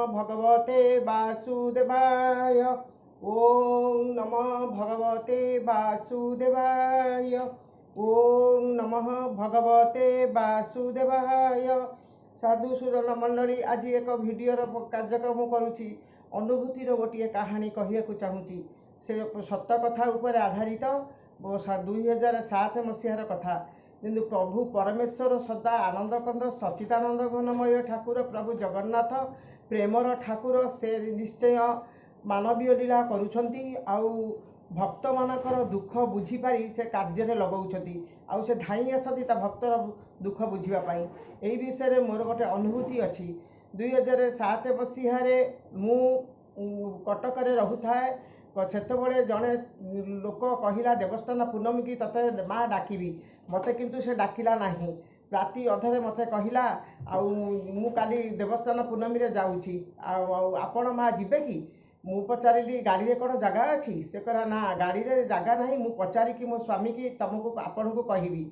भगवते वासुदेवाय। ओम नमः भगवते वासुदेवाय। ओम नमः भगवते वासुदेवाय। साधु सुजन मंडली आज एक भिडियोर कार्यक्रम करुच्ची अनुभूतिर गोटे कहानी कहूँ चाहूँगी से सत कथा उपर आधारित 2007 मसीहार कथा। किंतु प्रभु परमेश्वर सदा आनंद कंद सच्चिदानंद घनमय ठाकुर प्रभु जगन्नाथ प्रेमर ठाकुर से निश्चय मानवीय लीला करुछंती आउ भक्त मानकर दुख बुझीपारी से कार्य लगाउछंती आउ से धाई आसती ता भक्तर दुख बुझापी। यही विषय मोर गोटे अनुभूति अच्छी। 2007 मसीहारे मु कटक रहुए सेतबले जड़े लोक कहला देवस्थान पूर्णमी की तते माँ डाकिबी मते किंतु से डाकिला नहीं। राति अधरे मते कहला मु काली देवस्थान पूर्णमी रे जाउछी आपण माँ जीवे कि मु पचारि गाड़ी रे कौन जगह अच्छी से करा ना गाड़ी रे जगह नहीं मु पचारि कि मो स्वामी की तुमको आपण को कहबी।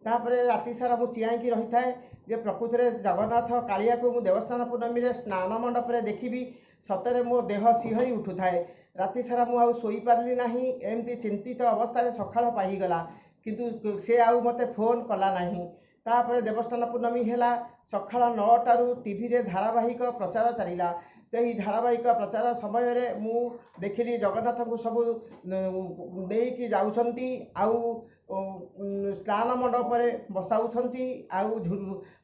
तापरे राति सारा मु चियाई रही थाए जे प्रकृति रे जगन्नाथ कालिया को मु देवस्थान पूर्णमी रे स्नान मंडप रे देखिबी सतरे मो देह सिहरी उठुए। राति सारा मु आउ सोई पारली नाही एमती चिंतित अवस्था सकाळ पाईगला किंतु से आउ मते फोन कला नाही। तापरे देवस्थान पूर्णमी हैला सकाळ 9टारू टीवी रे धारावाहिक प्रचार चलिला। से ही धारावाहिक प्रचार समय रे मु देखिली जगन्नाथ को सब देकी जाउछंती आउ स्नान मंडप रे बसाउछंती आउ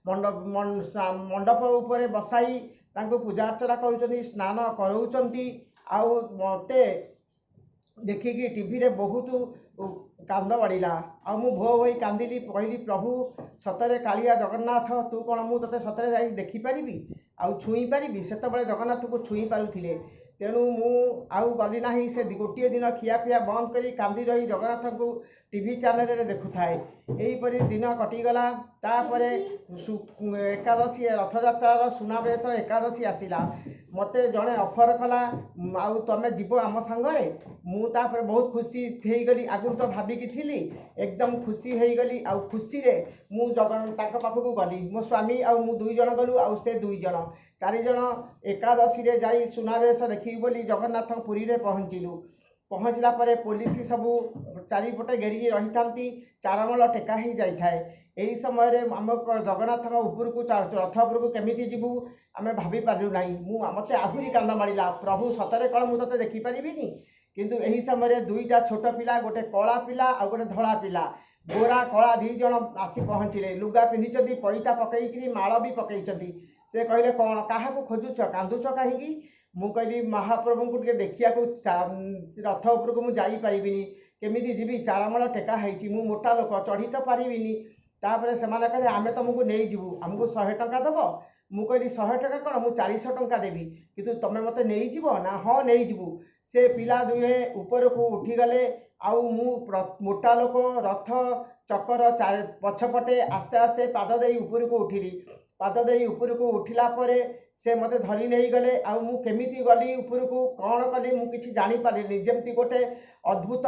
मंडप उपरे बसाई तांको पूजा अर्चना करुछंती स्नान कराउछंती आउ मते देखिकी टीवी रे बहुत कांद बढ़ला आ मु भो होई कांदिली कहली प्रभु सतरे कालिया जगन्नाथ तू कौन मु तते सतरे जाई देखि पारिबी आउ छुई पारिबी। सेतबले जगन्नाथ को छुई पारुथिले तेणु मु आउ गली नाही। से गोटे दिन खियापिया बंद करी कांदी रही जगन्नाथ को टीवी चैनल रे देखुथाए। एहीपरि दिन कटिगला। तापरे एकादशी रथयात्रार सुनावेश एकादशी आसिला मते जड़े ऑफर कला आउ तमे जीव आम सांगरे मु तापर बहुत खुशी थी गली। आगु तो भाबिकी थी एकदम खुशी हो गली आउ खुशी रे मु जगन्नाथ पाखक गली मो स्वामी आउ मु 2 जण गलु आउ से 2 जण 4 जण एकादशी रे जाई सुनावेश देखी बोली जगन्नाथ पुरी रे पहुँचलु। पहुँचला परे पुलिस सबू चारिपटे घेरिकी रही थांती चारमल टेका ही जाए। यही समय रे आम जगन्नाथ उपर को रथ उपर को केमिति जीवु आमे भाभी पारू ना। मते आहुरी कांद मारिला प्रभु सतरे कौन मु तते देखि पारिबिनी। किंतु यही समय रे 2टा छोट पिला गोटे कला पिला आ गोटे धड़ा पिला गोरा कला 2 जण आसी पहुँचले। लुगा पिंधि पैता पकईकरी माल भी पकईचंती। से कहले कौन क्या खोजुच कांदुच कहीं मु कहली महाप्रभु को टे देखिया रथ उपर को मुझे पारिबिनी केमिति जीवी चारमल टेका है मु मोटा लोक चढ़ी तो पारिबिनी। तापरे सेमाने कहले आमे तुमको नहीं जीवु आमको 100 टंका दब। मु कहली 100 टंका कौन मु 400 टंका देवी किंतु तमे मते नहीं जीव ना हाँ नहीं जीवु। से पिला दुहे ऊपर को उठीगले आउ मु मोटा लोक रथ चक्कर पछपटे आस्ते आस्ते पाद दे ऊपर को उठिली। पाद दे ऊपर को उठिला परे से मते धरी नहीं गले आउ मु केमिति गली ऊपर को कौन कली मु किछि जानी पारिनी जेमती गोटे अद्भुत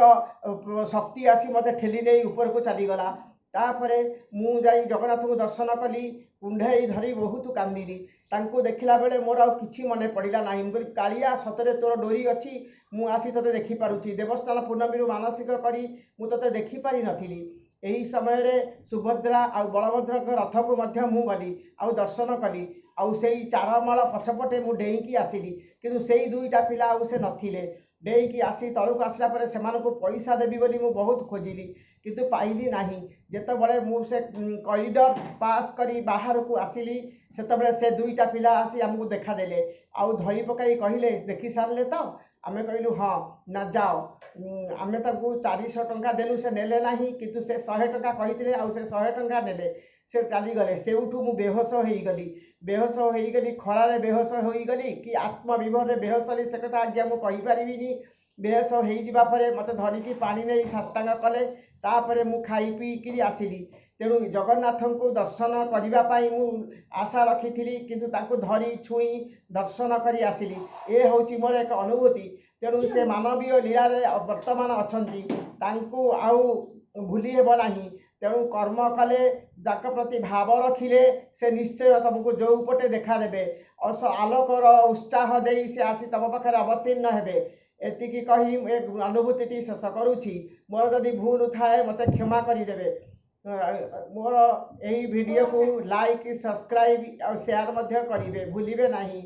शक्ति आसी मते ठेली नहीं ऊपर को चली गला। तापरे मु जाई जगन्नाथ को दर्शन कली कुंढई धरी बहुत कांदिली। तांको देखिला बेले मोर आउ किछि मने पड़िला नाही। मु कालिया सतरे तोर डोरी अच्छी मु आसी तते देखि पारुछि देवस्थान पूर्णमी मानसिक करी मु तते देखि पारि नथिली। यही समय रे सुभद्रा आउ बलभद्र रथ को मध्य मु गली आउ दर्शन कली आउ सेई चारमाल पछपटे मु डेईकी आसिली किंतु सेई 2टा पिला आउ से नथिले। डेईकी आसी तळुक आसला परे सेमानको पैसा देबी बोली मु बहुत खोजिली किंतु पाइली नाही। जेतेबेले मु से कॉरिडोर पास करी बाहर को आसिली सेतेबेले से 2टा पिला आसी हमको देखा देले आउ धरी पकाई कहले देखि सारले तो आमे कहलु हाँ ना जाओ आमे ताकू 400 टंका देलु से नेले नाही किंतु से 100 टंका कहिथिले आउ से 100 टंका नेले से चली गले। सेउठू मु बेहोश हो गली खरारे बेहोश हो गली कि आत्मविभोर रे बेहोश होली से कथा आज्ञा मु कहि पारिबिनी। बेहोश हो जिबा परे मते धरिकी पानी नहीं साष्टांग कले तापरे मु खाई पी किरी आसिली। तेणु जगन्नाथ को दर्शन करने मु आशा रखी किंतु ताको धरी छुई दर्शन करी आसिली। ए होची मोर एक अनुभूति। तेणु से मानवीय लीला वर्तमान अच्छी तांको आउ भूली हेब नाही। तेणु कर्म कले जाक प्रति भाव रखिले से निश्चय तुमको जो पटे देखा देबे। ଆଲୋକର ଉତ୍ସାହ ଦେଇ ସେ ଆସି ତମ ପାଖରେ ଅବତୀର୍ଣ୍ଣ ହେବେ। ଏତିକି କହି ଏ ଅନୁଭୂତିଟି ଶେଷ କରୁଛି। ମୋର ଯଦି ଭୁଲ ଥାଏ ମୋତେ କ୍ଷମା କରିଦେବେ। ମୋର ଏହି ଭିଡ଼ିଓକୁ ଲାଇକ୍, ସବସ୍କ୍ରାଇବ୍ ଆଉ ସେୟାର ମଧ୍ୟ କରିବେ, ଭୁଲିବେ ନାହିଁ।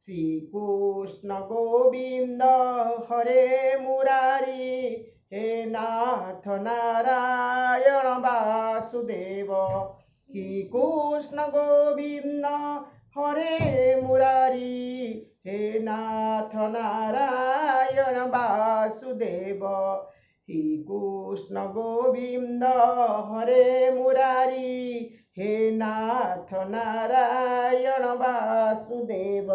ଶ୍ରୀକୃଷ୍ଣ ଗୋବିନ୍ଦ ହରେ ମୁରାରୀ, हे नाथ नारायण वासुदेव। श्री कृष्ण गोविंद हरे मुरारी, हे नाथ नारायण वासुदेव। श्री कृष्ण गोविंद हरे मुरारी, हे नाथ नारायण वासुदेव।